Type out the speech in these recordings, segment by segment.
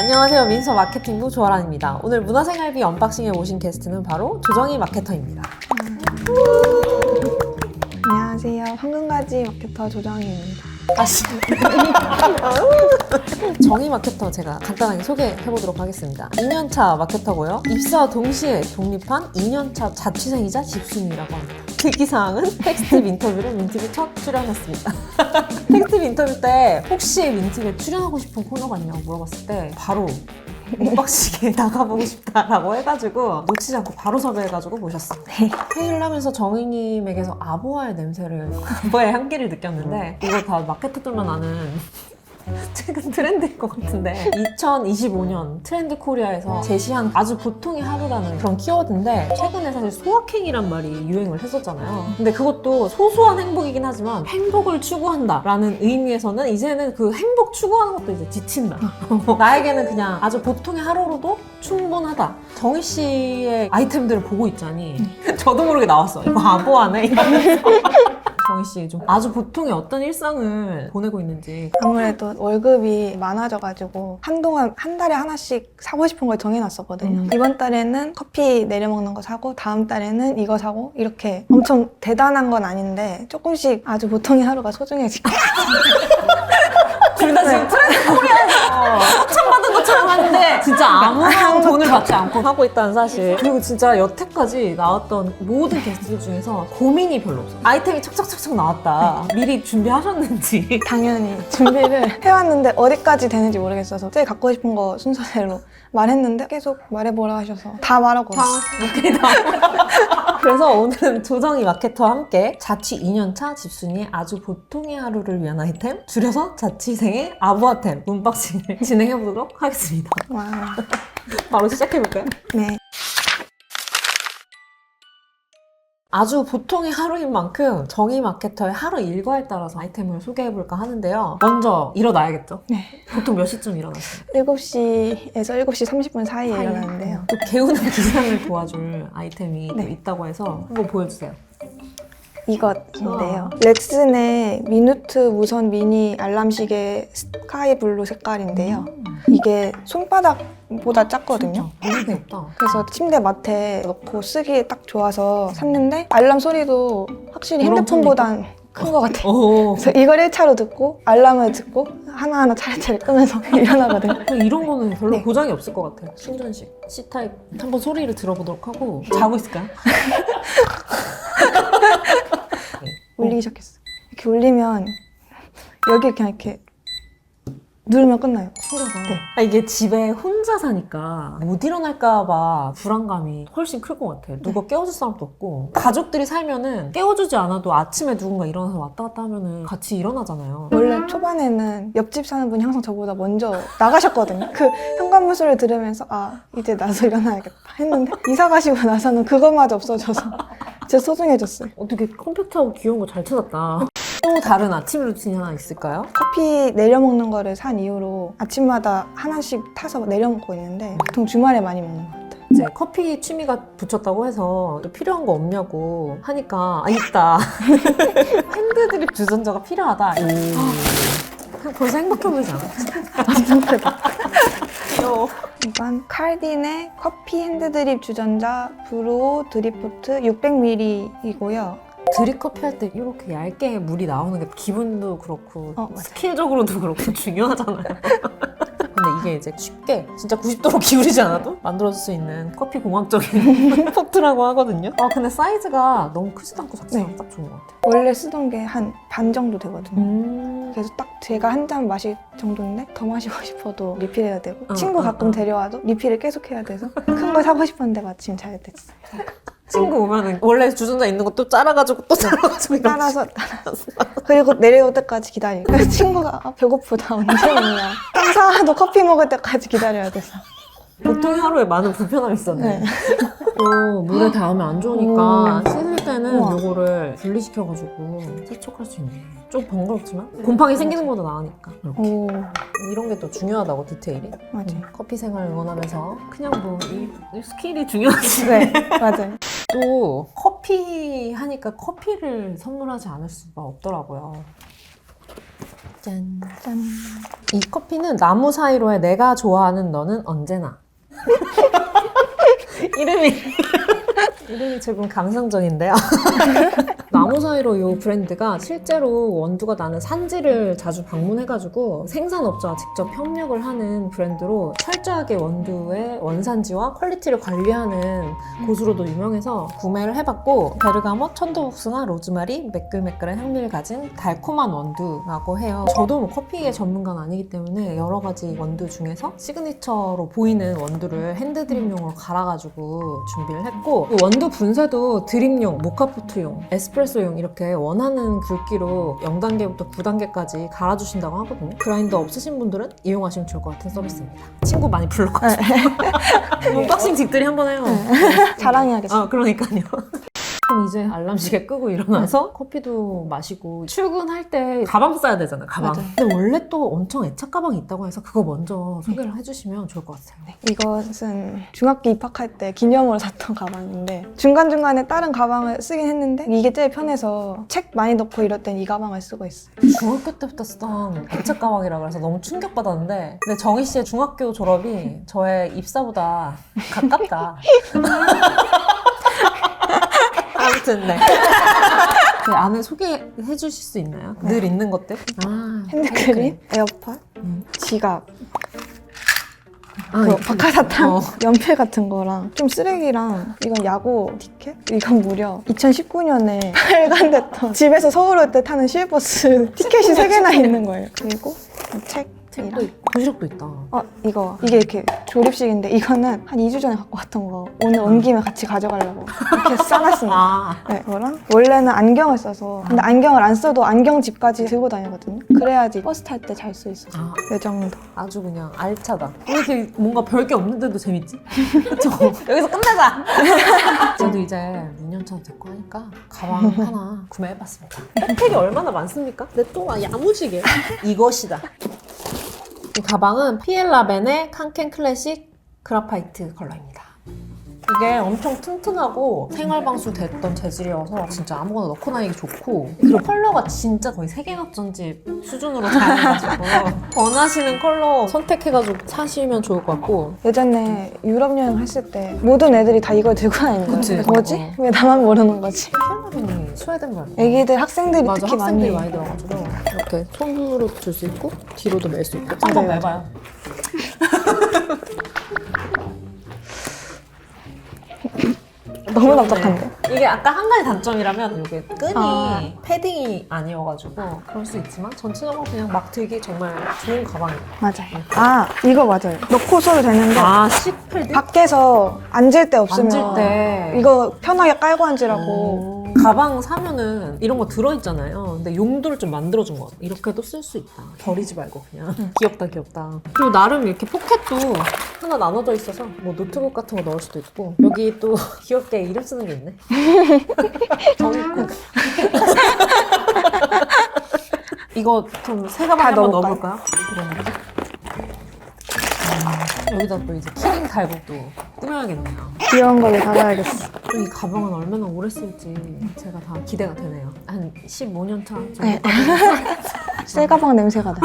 안녕하세요. 민서 마케팅부 조아란입니다. 오늘 문화생활비 언박싱에 모신 게스트는 바로 조정희 마케터입니다. 안녕하세요. 황금가지 마케터 조정희입니다. 다시 정희 마케터 제가 간단하게 소개해보도록 하겠습니다. 2년차 마케터고요. 입사 동시에 독립한 2년차 자취생이자 집순이라고 합니다. 특이사항은 텍스팁 인터뷰를 민팁에 첫 출연했습니다. 텍스팁 인터뷰 때 혹시 민팁에 출연하고 싶은 코너가 있냐고 물어봤을 때 바로 언박싱에 나가보고 싶다라고 해가지고 놓치지 않고 바로 섭외해가지고 모셨어요. 회의를 하면서 정희님에게서 아보아의 냄새를, 아보아의 향기를 느꼈는데 이거 다 마케터들만 아는 최근 트렌드일 것 같은데 2025년 트렌드 코리아에서 제시한 아주 보통의 하루라는 그런 키워드인데 최근에 사실 소확행이란 말이 유행을 했었잖아요. 근데 그것도 소소한 행복이긴 하지만 행복을 추구한다 라는 의미에서는 이제는 그 행복 추구하는 것도 이제 지친다. 나에게는 그냥 아주 보통의 하루로도 충분하다. 정희 씨의 아이템들을 보고 있자니 저도 모르게 나왔어요. 이거 아보아네 이러면서. 정희 씨 좀 아주 보통의 어떤 일상을 보내고 있는지. 아무래도 월급이 많아져가지고 한동안 한 달에 하나씩 사고 싶은 걸 정해놨었거든요. 이번 달에는 커피 내려먹는 거 사고 다음 달에는 이거 사고 이렇게 엄청 대단한 건 아닌데 조금씩 아주 보통의 하루가 소중해지고 둘 다 지금 트렌드 코리아에서 협찬받은 것처럼 하는데 진짜 아무런 돈을 받지 않고 하고 있다는 사실. 그리고 진짜 여태까지 나왔던 모든 게스트들 중에서 고민이 별로 없어. 아이템이 척척척척 나왔다. 미리 준비하셨는지. 당연히 준비를 해왔는데 어디까지 되는지 모르겠어서 제일 갖고 싶은 거 순서대로 말했는데 계속 말해보라 하셔서 다 말하고 다 있어요. 웃기다. 그래서 오늘은 조정희 마케터와 함께 자취 2년차 집순이의 아주 보통의 하루를 위한 아이템, 줄여서 자취생의 아부아템 문박싱을 진행해보도록 하겠습니다. 와, 바로 시작해볼까요? 네. 아주 보통의 하루인 만큼 정희 마케터의 하루 일과에 따라서 아이템을 소개해볼까 하는데요. 먼저 일어나야겠죠? 네. 보통 몇 시쯤 일어나세요? 7시에서 7시 30분 사이에 일어나는데요. 또 개우는 기상을 도와줄 아이템이 네. 또 있다고 해서 한번 보여주세요. 이것인데요. 렉슨의 미누트 무선 미니 알람시계 스카이 블루 색깔인데요. 이게 손바닥보다 작거든요. 너무 귀엽다. 그래서 침대 맡에 넣고 쓰기 딱 좋아서 샀는데 알람 소리도 확실히 핸드폰보단 큰 것 같아요. 오. 그래서 이걸 1차로 듣고 알람을 듣고 하나하나 차례차례 끄면서 일어나거든요. 또 이런 거는 별로 네. 보장이 없을 것 같아요. 충전식 C타입 한번 소리를 들어보도록 하고 자고 있을까요? 울리기 시작했어요. 이렇게 울리면 여기 그냥 이렇게 누르면 끝나요. 신기하다. 네. 이게 집에 혼자 사니까 못 일어날까봐 불안감이 훨씬 클 것 같아요. 누가 깨워줄 사람도 없고 가족들이 살면은 깨워주지 않아도 아침에 누군가 일어나서 왔다 갔다 하면은 같이 일어나잖아요. 원래 초반에는 옆집 사는 분이 항상 저보다 먼저 나가셨거든요. 그 현관문 소리를 들으면서 아 이제 나도 일어나야겠다 했는데 이사 가시고 나서는 그것마저 없어져서 진짜 소중해졌어요. 어떻게 컴팩트하고 귀여운 거 잘 찾았다. 또 다른 아침 루틴이 하나 있을까요? 커피 내려먹는 거를 산 이후로 아침마다 하나씩 타서 내려먹고 있는데 보통 주말에 많이 먹는 것 같아요. 이제 커피 취미가 붙였다고 해서 또 필요한 거 없냐고 하니까 있다. 핸드드립 주전자가 필요하다. 벌써 행복해 보이지 않아? 귀여워. 이건 칼딘의 커피 핸드드립 주전자 브로 드립포트 600ml이고요. 드립커피 할 때 이렇게 얇게 물이 나오는 게 기분도 그렇고 맞아요. 스킬적으로도 그렇고 중요하잖아요. 근데 이게 이제 쉽게 진짜 90도로 기울이지 않아도 만들어질 수 있는 커피 공학적인 포트라고 하거든요. 근데 사이즈가 너무 크지도 않고 작지도 않고 딱 좋은 것 같아요. 원래 쓰던 게 한 반 정도 되거든요. 그래서 딱 제가 한 잔 마실 정도인데 더 마시고 싶어도 리필해야 되고 친구 가끔 데려와도 리필을 계속 해야 돼서 큰 거 사고 싶었는데 마침 잘 됐어요. 친구 오면은 원래 주전자 있는 거 또 잘라가지고 또 잘라가지고 이렇게. 따라서 그리고 내려올 때까지 기다리고 그래서 친구가 배고프다 언제 오냐 딱 사도 커피 먹을 때까지 기다려야 돼서 보통 하루에 많은 불편함이 있었네. 네. 또 물에 닿으면 안 좋으니까 오. 씻을 때는 우와. 요거를 분리시켜가지고 세척할 수 있네. 좀 번거롭지만 곰팡이 생기는 것보다 나으니까. 이렇게. 오 이런 게 또 중요하다고 디테일이. 맞아요. 커피 생활 응원하면서 그냥 뭐 이 스킬이 중요하지. 네 맞아요. 또 커피 하니까 커피를 선물하지 않을 수가 없더라고요. 짠. 짠. 이 커피는 나무 사이로의 내가 좋아하는 너는 언제나. 이름이 조금 감성적인데요. 나무 사이로 이 브랜드가 실제로 원두가 나는 산지를 자주 방문해가지고 생산업자와 직접 협력을 하는 브랜드로 철저하게 원두의 원산지와 퀄리티를 관리하는 곳으로도 유명해서 구매를 해봤고, 베르가못, 천도복숭아, 로즈마리, 매끌매끌한 향미를 가진 달콤한 원두라고 해요. 저도 뭐 커피의 전문가는 아니기 때문에 여러 가지 원두 중에서 시그니처로 보이는 원두를 핸드드립용으로 갈아가지고 준비를 했고, 그 원두 분쇄도 드립용, 모카포트용, 에스프레소용 이렇게 원하는 굵기로 0단계부터 9단계까지 갈아주신다고 하거든요. 그라인더 없으신 분들은 이용하시면 좋을 것 같은 서비스입니다. 친구 많이 불러가지고 언박싱 직들이 한번 해요. 자랑해야겠어. 그러니까요. 그럼 이제 알람시계 끄고 일어나서 커피도 마시고 출근할 때 가방 싸야 되잖아요. 가방. 맞아요. 근데 원래 또 엄청 애착 가방이 있다고 해서 그거 먼저 소개를 해주시면 좋을 것 같아요. 네. 이것은 중학교 입학할 때 기념으로 샀던 가방인데 중간중간에 다른 가방을 쓰긴 했는데 이게 제일 편해서 책 많이 넣고 이럴 땐 이 가방을 쓰고 있어요. 중학교 때부터 쓰던 애착 가방이라 그래서 너무 충격받았는데, 근데 정희 씨의 중학교 졸업이 저의 입사보다 가깝다. 아무튼 네. 그 안에 소개해 주실 수 있나요? 늘 있는 것들? 핸드크림, 에어팟, 지갑, 그 이거 박하사탕, 연필 같은 거랑 좀 쓰레기랑 이건 야구 티켓? 이건 무려 2019년에 발간됐던 집에서 서울 올 때 타는 시외버스 티켓이 3개나 있는 거예요. 그리고 책도 있고 도시락도 있다. 이게 이렇게 조립식인데 이거는 한 2주 전에 갖고 왔던 거 오늘 온 김에 같이 가져가려고 이렇게 싸놨습니다. 네, 이거랑 원래는 안경을 써서 근데 안경을 안 써도 안경집까지 들고 다니거든요. 그래야지 버스 탈 때 잘 수 있어서 이 정도. 아주 그냥 알차다. 왜 이렇게 뭔가 별게 없는데도 재밌지? 그쵸? 여기서 끝내자! 저도 이제 2년차 됐고 하니까 가방 하나 구매해봤습니다. 혜택이 얼마나 많습니까? 근데 또 막 야무지게 이것이다. 이 가방은 피엘라벤의 칸켄 클래식 그라파이트 컬러입니다. 이게 엄청 튼튼하고 생활방수 됐던 재질이어서 진짜 아무거나 넣고 다니기 좋고, 그리고 컬러가 진짜 거의 세계낙전집 수준으로 다양해가지고 원하시는 컬러 선택해가지고 사시면 좋을 것 같고. 예전에 유럽 여행 했을 때 모든 애들이 다 이걸 들고 다니는 거예요. 그치? 뭐지? 왜 나만 모르는 거지? 피엘라벤이 스웨덴 브랜드. 애기들, 학생들이 맞아, 특히 학생들이 많이 많이 들어가지고 이렇게 손으로 줄 수 있고 뒤로도 멜 수 있고. 한번 맞아요. 매봐요. 너무 납작한데? 이게 아까 한 가지 단점이라면 이게 끈이 아. 패딩이 아니어가지고 그럴 수 있지만 전체적으로 그냥 막 들기 정말 좋은 가방이에요. 맞아요. 이거 맞아요. 넣고 써도 되는데 식패딩? 밖에서 앉을 때 없으면 앉을 때 이거 편하게 깔고 앉으라고. 가방 사면은 이런 거 들어있잖아요. 근데 용도를 좀 만들어준 것 같아. 이렇게도 쓸 수 있다. 버리지 말고 그냥. 귀엽다 귀엽다. 그리고 나름 이렇게 포켓도 하나 나눠져 있어서 뭐 노트북 같은 거 넣을 수도 있고, 여기 또 귀엽게 이름 쓰는 게 있네. 정익국. 이거 좀 새 가방 다 한번 넣어볼까요? 넣어볼까요? 이런 거죠? 여기다 또 이제 키링 달고도 꾸며야겠네요. 귀여운 걸로 담아야겠어. 이 가방은 얼마나 오래 쓸지 제가 다 기대가 되네요. 한 15년 차 정도. 네. 새 가방 냄새가 나.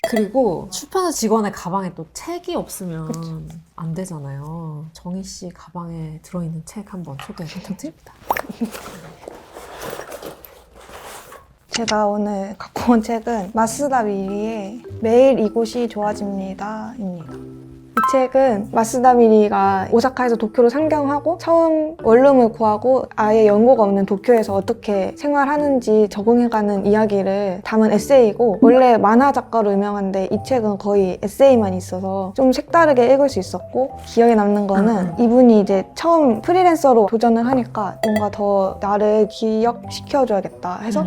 그리고 출판사 직원의 가방에 또 책이 없으면 안 되잖아요. 정희 씨 가방에 들어있는 책 한번 소개 부탁드립니다. 제가 오늘 갖고 온 책은 마쓰다 미리의 매일 이곳이 좋아집니다 입니다. 이 책은 마쓰다 미리가 오사카에서 도쿄로 상경하고 처음 원룸을 구하고 아예 연고가 없는 도쿄에서 어떻게 생활하는지 적응해가는 이야기를 담은 에세이고, 원래 만화 작가로 유명한데 이 책은 거의 에세이만 있어서 좀 색다르게 읽을 수 있었고, 기억에 남는 거는 이분이 이제 처음 프리랜서로 도전을 하니까 뭔가 더 나를 기억시켜줘야겠다 해서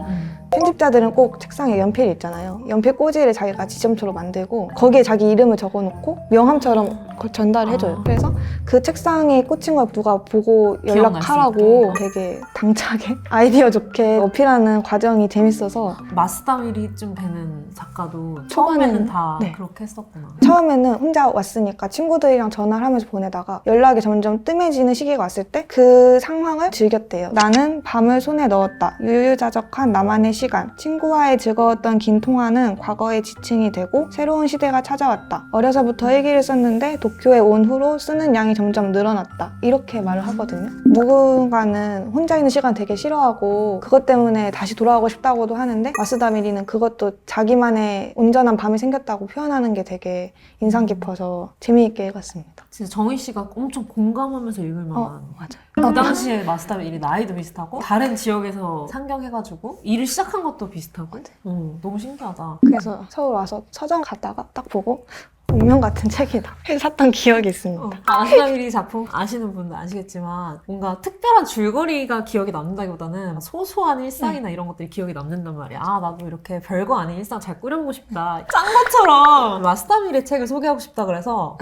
편집자들은 꼭 책상에 연필이 있잖아요. 연필 꽂이를 자기가 지점초로 만들고 거기에 자기 이름을 적어놓고 명함처럼 전달을 해줘요. 그래서 그 책상에 꽂힌 걸 누가 보고 연락하라고 되게 당차게 아이디어 좋게 어필하는 과정이 재밌어서. 마쓰다 미리쯤 되는 작가도 초반에는, 처음에는 다 네. 그렇게 했었구나. 처음에는 혼자 왔으니까 친구들이랑 전화를 하면서 보내다가 연락이 점점 뜸해지는 시기가 왔을 때 그 상황을 즐겼대요. 나는 밤을 손에 넣었다. 유유자적한 나만의 시간. 친구와의 즐거웠던 긴 통화는 과거의 지층이 되고 새로운 시대가 찾아왔다. 어려서부터 일기를 썼는데 도쿄에 온 후로 쓰는 양이 점점 늘어났다. 이렇게 말을 하거든요. 누군가는 혼자 있는 시간 되게 싫어하고 그것 때문에 다시 돌아가고 싶다고도 하는데 마쓰다 미리는 그것도 자기만의 온전한 밤이 생겼다고 표현하는 게 되게 인상 깊어서 재미있게 읽었습니다. 진짜 정희 씨가 엄청 공감하면서 읽을 만한. 맞아요. 그 당시에 마쓰다 미리 나이도 비슷하고 다른 지역에서 상경해가지고 일을 시작한 것도 비슷하고. 너무 신기하다. 그래서 서울 와서 서점 갔다가 딱 보고 운명 같은 책이다 해서 샀던 기억이 있습니다. 마쓰다 미리 작품 아시는 분들 아시겠지만 뭔가 특별한 줄거리가 기억에 남는다기보다는 소소한 일상이나 이런 것들이 기억에 남는단 말이야. 아, 나도 이렇게 별거 아닌 일상 잘 꾸려보고 싶다. 짠 것처럼 마쓰다 미리 책을 소개하고 싶다 그래서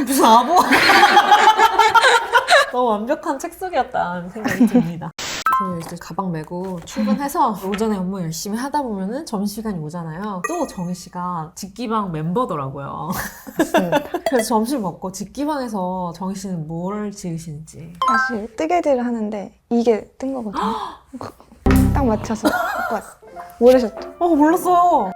무슨 아보 너무 완벽한 책 속이었다는 생각이 듭니다. 저는 이제 가방 메고 출근해서 오전에 업무 열심히 하다 보면은 점심시간이 오잖아요. 또 정희 씨가 직기방 멤버더라고요. 맞습니다. 그래서 점심 먹고 직기방에서 정희 씨는 뭘 지으시는지. 사실 뜨개질을 하는데 이게 뜬 거거든요. 딱 맞춰서 갖고 왔어요. 모르셨죠? 몰랐어요.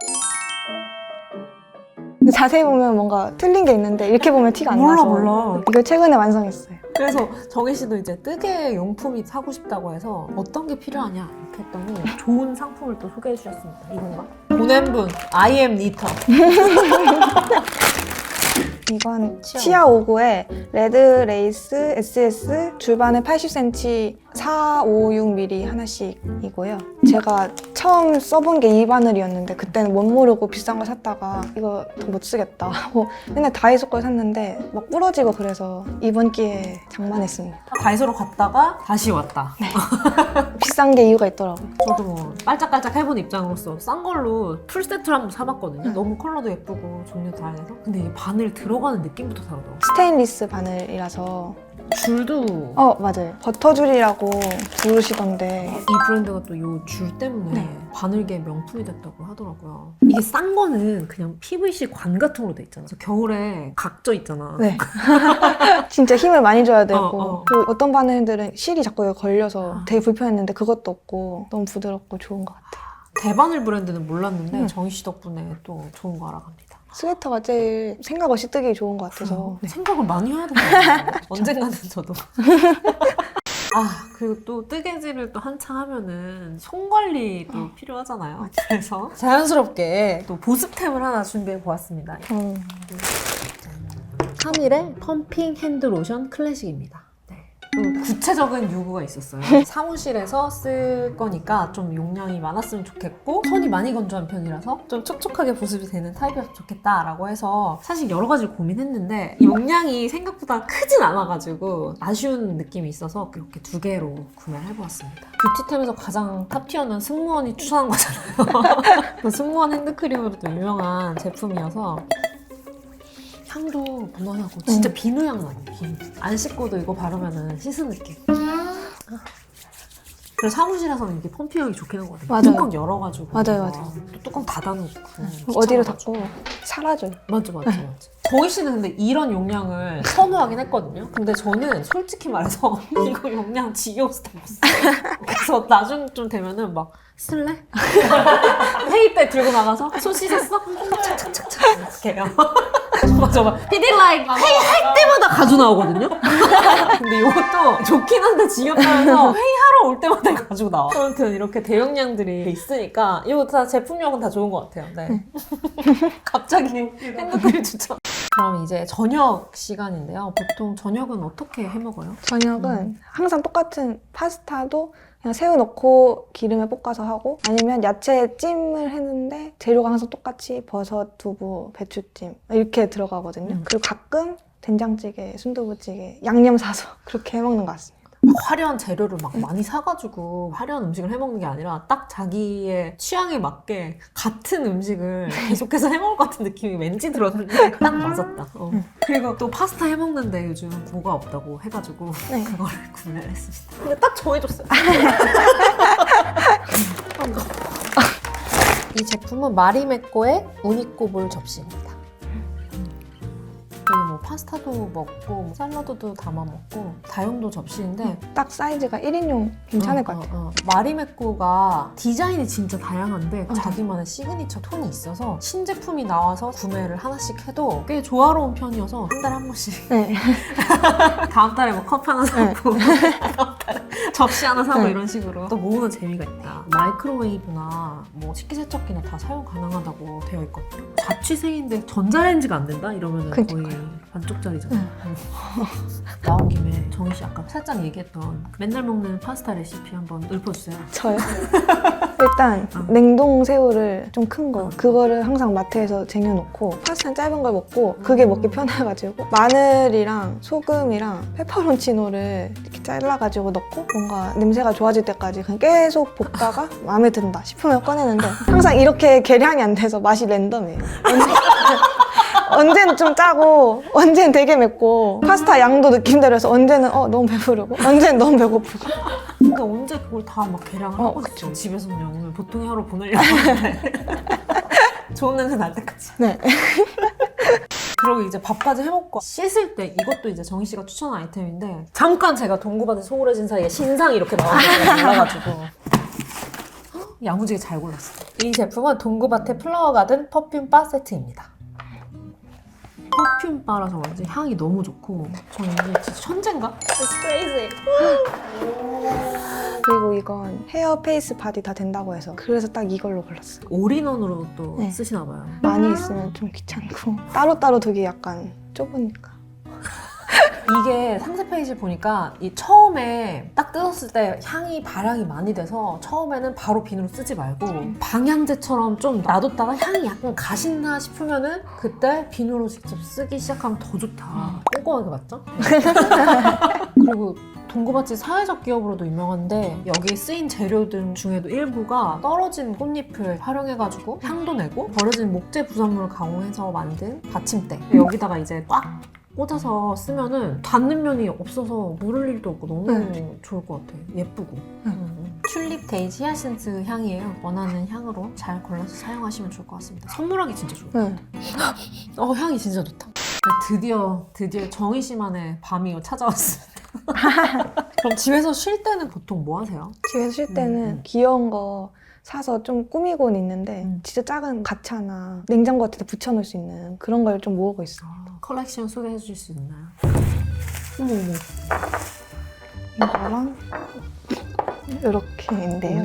근데 자세히 보면 뭔가 틀린 게 있는데 이렇게 보면 티가 안 몰라, 나서 몰라. 이걸 최근에 완성했어요. 그래서 정희 씨도 이제 뜨개 용품이 사고 싶다고 해서 어떤 게 필요하냐 이렇게 했더니 좋은 상품을 또 소개해 주셨습니다. 이건가? 보냄분 I am 니터. 이건 치아 치아 5구의 레드 레이스 SS 줄반에 80cm 456mm 하나씩이고요. 제가 처음 써본 게 이 바늘이었는데 그때는 못 모르고 비싼 걸 샀다가 이거 더 못 쓰겠다 하고 맨날 다이소 걸 샀는데 막 부러지고 그래서 이번 기회에 장만했습니다. 다이소로 갔다가 다시 왔다. 비싼 게 이유가 있더라고요. 저도 뭐 깔짝깔짝 해본 입장으로서 싼 걸로 풀세트를 한번 사봤거든요. 너무 컬러도 예쁘고 종류 다양해서. 근데 이 바늘 들어가는 느낌부터 다르더라고요. 스테인리스 바늘이라서 줄도 맞아요. 버터줄이라고 부르시던데 이 브랜드가 또 이 줄 때문에 바늘계 명품이 됐다고 하더라고요. 이게 싼 거는 그냥 PVC 관 같은 걸로 돼 있잖아. 그래서 겨울에 각져 있잖아. 네. 진짜 힘을 많이 줘야 되고 어. 그 어떤 바늘들은 실이 자꾸 여기 걸려서 되게 불편했는데 그것도 없고 너무 부드럽고 좋은 것 같아요. 대바늘 브랜드는 몰랐는데 정희 씨 덕분에 또 좋은 거 알아갑니다. 스웨터가 제일 생각 없이 뜨기 좋은 것 같아서 생각을 많이 해야 되는 거예요. 언젠가는 저도. 그리고 또 뜨개질을 또 한창 하면은 손 관리도 필요하잖아요. 그래서 자연스럽게 또 보습템을 하나 준비해 보았습니다. 카밀의 펌핑 핸드 로션 클래식입니다. 또 구체적인 요구가 있었어요. 사무실에서 쓸 거니까 좀 용량이 많았으면 좋겠고 손이 많이 건조한 편이라서 좀 촉촉하게 보습이 되는 타입이었으면 좋겠다라고 해서 사실 여러 가지를 고민했는데 용량이 생각보다 크진 않아가지고 아쉬운 느낌이 있어서 이렇게 두 개로 구매를 해보았습니다. 뷰티템에서 가장 탑티어는 승무원이 추천한 거잖아요. 승무원 핸드크림으로도 유명한 제품이어서 향도 무난하고 진짜 비누향 나요. 비누. 안 씻고도 이거 바르면 씻은 느낌. 그래서 사무실에서는 이게 펌핑하기 좋긴 하거든요. 맞아요. 뚜껑 열어가지고 맞아요. 또 뚜껑 닫아놓고 어디로 귀찮아가지고. 닫고 사라져요. 맞죠. 정희 씨는 근데 이런 용량을 선호하긴 했거든요. 근데 저는 솔직히 말해서 이거 용량 지겨워서 다 못 써요. 그래서 나중쯤 되면은 막 쓸래? 회의 때 들고 나가서 손 씻었어? 착착착착 이렇게 해요. 맞아. 피디라이크 회의할 때마다 가져 나오거든요. 근데 이것도 좋긴 한데 지겹다면서 회의하러 올 때마다 가지고 나와. 아무튼 이렇게 대용량들이 있으니까 이거 다 제품력은 다 좋은 것 같아요. 네. 갑자기 핸드크림 추천. 그럼 이제 저녁 시간인데요. 보통 저녁은 어떻게 해 먹어요? 저녁은 항상 똑같은 파스타도 그냥 새우 넣고 기름에 볶아서 하고 아니면 야채 찜을 했는데 재료가 항상 똑같이 버섯, 두부, 배추찜 이렇게 들어가거든요. 그리고 가끔 된장찌개, 순두부찌개, 양념 사서 그렇게 해먹는 것 같습니다. 막 화려한 재료를 막 많이 사가지고 화려한 음식을 해먹는 게 아니라 딱 자기의 취향에 맞게 같은 음식을 계속해서 해먹을 것 같은 느낌이 왠지 들었는데 딱 맞았다. 그리고 또 파스타 해먹는데 요즘 뭐가 없다고 해가지고 그거를 구매를 했습니다. 근데 딱 정해줬어요. 이 제품은 마리메꼬의 우니꼬볼 접시입니다. 여기 뭐 파스타도 먹고 뭐 샐러드도 담아 먹고 다용도 접시인데 딱 사이즈가 1인용 괜찮을 것 같아요. 마리메꼬가 디자인이 진짜 다양한데 자기만의 시그니처 톤이 있어서 신제품이 나와서 구매를 하나씩 해도 꽤 조화로운 편이어서 한 달에 한 번씩 네. 다음 달에 뭐 컵 하나 사고 다음 달에 접시 하나 사고 네. 이런 식으로 또 모으는 재미가 있다. 마이크로웨이브나 뭐 식기세척기나 다 사용 가능하다고 되어 있거든요. 자취생인데 전자레인지가 안 된다? 이러면 거의 반쪽짜리잖아. 나온 김에 정희 씨 아까 살짝 얘기했던 맨날 먹는 파스타 레시피 한번 읊어주세요. 저요? 일단 냉동 새우를 좀 큰 거 그거를 항상 마트에서 쟁여놓고 파스타는 짧은 걸 먹고 그게 먹기 편해가지고 마늘이랑 소금이랑 페퍼론치노를 이렇게 잘라가지고 넣고 뭔가 냄새가 좋아질 때까지 그냥 계속 볶다가 마음에 든다 싶으면 꺼내는데 항상 이렇게 계량이 안 돼서 맛이 랜덤이에요. 언제는 좀 짜고 언제는 되게 맵고 파스타 양도 느낌대로 해서 언제는 너무 배부르고 언제는 너무 배고프고. 근데 언제 그걸 다 막 계량을 하고 있죠? 집에서 그냥 오늘 보통의 하루 보내려고 하는데 좋은 냄새 날 때까지. 네. 그리고 이제 밥까지 해먹고 씻을 때 이것도 이제 정희 씨가 추천한 아이템인데 잠깐 제가 동구밭에 소홀해진 사이에 신상이 이렇게 나와서 몰라가지고 야무지게 잘 골랐어요. 이 제품은 동구밭의 플라워 가든 퍼퓸 바 세트입니다. 퍼퓸 바라서 그런지 향이 너무 좋고 저는 이게 진짜 천재인가? It's crazy. 그리고 이건 헤어, 페이스, 바디 다 된다고 해서 그래서 딱 이걸로 골랐어요. 올인원으로 또 네. 쓰시나 봐요. 많이 있으면 좀 귀찮고 따로따로 두기 약간 좁으니까. 이게 상세 페이지 보니까 이 처음에 딱 뜯었을 때 향이 발향이 많이 돼서 처음에는 바로 비누로 쓰지 말고 방향제처럼 좀 놔뒀다가 향이 약간 가신다 싶으면은 그때 비누로 직접 쓰기 시작하면 더 좋다. 꼼꼼하게 봤죠? 그리고 동구밭이 사회적 기업으로도 유명한데 여기에 쓰인 재료들 중에도 일부가 떨어진 꽃잎을 활용해가지고 향도 내고 버려진 목재 부산물을 가공해서 만든 받침대. 여기다가 이제 꽉 꽂아서 쓰면은 닿는 면이 없어서 물을 일도 없고 너무 좋을 것 같아. 예쁘고. 튤립 데이지 히아신스 향이에요. 원하는 향으로 잘 골라서 사용하시면 좋을 것 같습니다. 선물하기 진짜 좋아요. 향이 진짜 좋다. 드디어 정희 씨만의 밤이 찾아왔습니다. 그럼 집에서 쉴 때는 보통 뭐 하세요? 집에서 쉴 때는 귀여운 거 사서 좀 꾸미고는 있는데 진짜 작은 가차나 냉장고 같은 데 붙여놓을 수 있는 그런 걸 좀 모으고 있어요. 컬렉션 소개해 주실 수 있나요? 어머. 이거랑 이렇게인데요.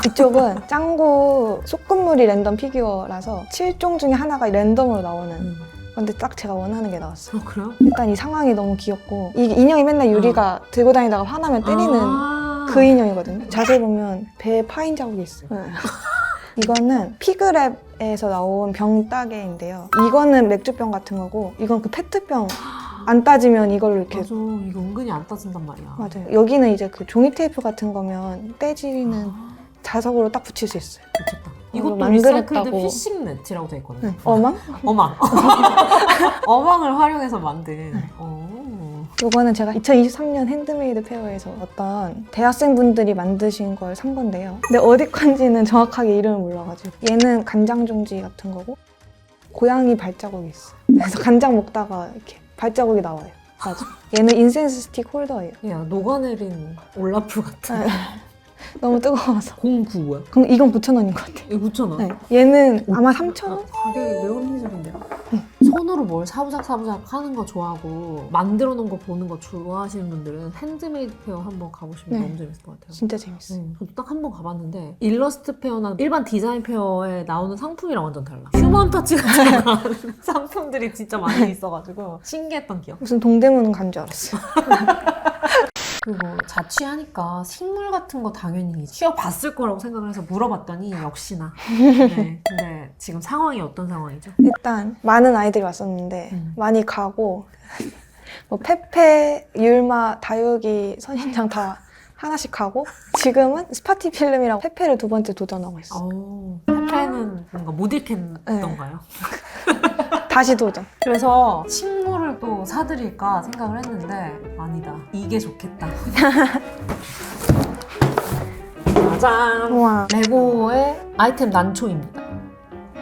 이쪽은 짱구 소꿉놀이 랜덤 피규어라서 7종 중에 하나가 랜덤으로 나오는 근데 딱 제가 원하는 게 나왔어요. 그래요? 일단 이 상황이 너무 귀엽고 이 인형이 맨날 유리가 들고 다니다가 화나면 때리는 그 인형이거든요. 자세히 보면 배에 파인 자국이 있어요. 이거는 피그랩에서 나온 병따개인데요. 이거는 맥주병 같은 거고 이건 그 페트병 안 따지면 이걸로 이렇게 맞아. 이거 은근히 안 따진단 말이야. 맞아요. 여기는 이제 그 종이 테이프 같은 거면 떼지는 자석으로 딱 붙일 수 있어요. 미쳤다. 이것도 만들었다고. 리사이클드 피싱 네트라고 돼 있거든요. 네. 어망? 어망. 어망을 활용해서 만든. 이거는 제가 2023년 핸드메이드 페어에서 어떤 대학생분들이 만드신 걸 산 건데요. 근데 어디 건지는 정확하게 이름을 몰라가지고 얘는 간장 종지 같은 거고 고양이 발자국이 있어요. 그래서 간장 먹다가 이렇게 발자국이 나와요. 맞아. 얘는 인센스 스틱 홀더예요. 야, 녹아내린 올라프 같은. 너무 뜨거워서. 09 뭐야? 그럼 이건 9,000원인 것 같아요. 이거 9,000원? 네. 얘는 아마 3,000원? 가격이 매우 합리적인데요? 손으로 뭘 사부작사부작 하는 거 좋아하고 만들어 놓은 거 보는 거 좋아하시는 분들은 핸드메이드 페어 한번 가보시면 네. 너무 재밌을 것 같아요. 진짜 재밌어요. 저도 딱 한 번 가봤는데 일러스트 페어나 일반 디자인 페어에 나오는 상품이랑 완전 달라. 휴먼 터치가 들어간 상품들이 진짜 많이 있어가지고 신기했던 기억. 무슨 동대문 간 줄 알았어요. 그리고 자취하니까 식물 같은 거 당연히 키워봤을 거라고 생각을 해서 물어봤더니 역시나. 네. 근데 지금 상황이 어떤 상황이죠? 일단 많은 아이들이 왔었는데 많이 가고 뭐 페페, 율마, 다육이, 선인장 다 하나씩 가고 지금은 스파티 필름이랑 페페를 2번째 도전하고 있어요. 페페는 뭔가 못 읽겠던가요? 다시 도전. 그래서 식물을 또 사드릴까 생각을 했는데 아니다. 이게 좋겠다. 짜잔! 우와. 레고의 아이템 난초입니다.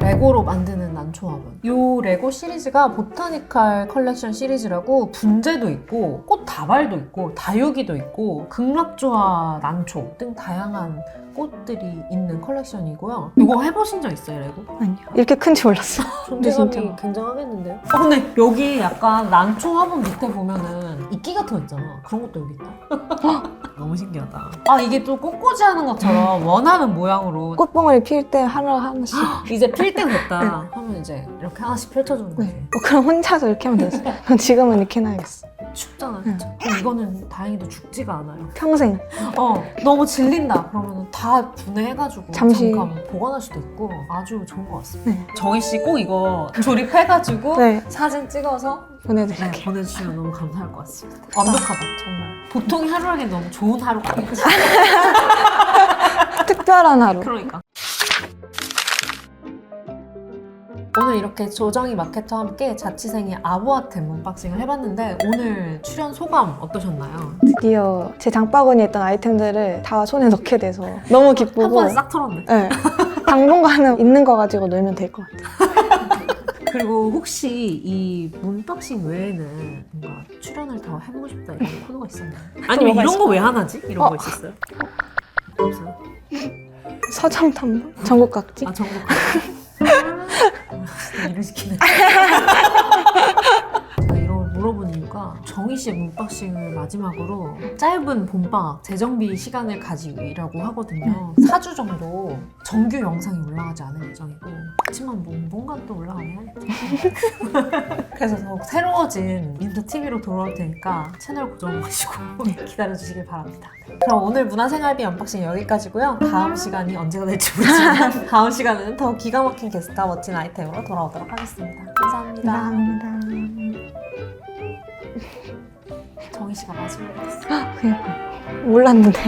레고로 만드는 난초화분. 이 레고 시리즈가 보타니칼 컬렉션 시리즈라고 분재도 있고 꽃 다발도 있고 다육이도 있고 극락조화 난초 등 다양한 꽃들이 있는 컬렉션이고요. 이거 해보신 적 있어요, 레고? 아니요. 이렇게 큰지 몰랐어. 존재감이 진짜. 굉장하겠는데요? 근데 여기 약간 난초 화분 밑에 보면은 이끼 같은 거 있잖아. 그런 것도 여기 있다. 너무 신기하다. 아, 이게 또 꽃꽂이 하는 것처럼 원하는 모양으로 꽃봉오리 필 때 하루 하나씩. 이제 필 때 됐다 하면 이제 이렇게 하나씩 펼쳐주는 거지. 네. 그럼 혼자서 이렇게 하면 되지. 그럼 지금은 이렇게 해놔야겠어. 춥잖아, 진짜. 근데 이거는 다행히도 죽지가 않아요. 평생. 너무 질린다. 그러면 다 분해해가지고 잠시. 잠깐 보관할 수도 있고 아주 좋은 것 같습니다. 네. 정희 씨 꼭 이거 조립해가지고 네. 사진 찍어서 보내드릴게요. 보내주시면 너무 감사할 것 같습니다. 완벽하다, 정말. 보통 하루하기 너무 좋은 하루가 아니지. 특별한 하루. 그러니까. 오늘 이렇게 조정희 마케터와 함께 자취생의 아부아템 언박싱을 해봤는데 오늘 출연 소감 어떠셨나요? 드디어 제 장바구니에 있던 아이템들을 다 손에 넣게 돼서 너무 한 기쁘고. 번에 싹 털었네. 네. 당분간은 있는 거 가지고 놀면 될 것 같아요. 그리고 혹시 이 문박싱 외에는 뭔가 출연을 더 해보고 싶다 이런 코너가 있었나요? 아니면 뭐가 이런 거 왜 안 하지? 이런 거 있었어요? 없어요? 서점 탐방? 전국 각지? 아, 전국 일을 시키네. 제가 이런 물어본 이유가 정희 씨의 문박싱을 마지막으로 짧은 봄방학 재정비 시간을 가지라고 하거든요. 4주 정도 정규 영상이 올라가지 않을 예정이고 그렇지만 뭐 뭔가 또 올라가야 그래서 더욱 새로워진 민트TV로 돌아올 테니까 채널 고정하시고 기다려주시길 바랍니다. 그럼 오늘 문화생활비 언박싱 여기까지고요. 다음 시간이 언제가 될지 모르지만 다음 시간에는 더 기가 막힌 게스트와 멋진 아이템으로 돌아오도록 하겠습니다. 감사합니다. 감사합니다. 정희 씨가 마지막이었어요. 그니까 몰랐는데.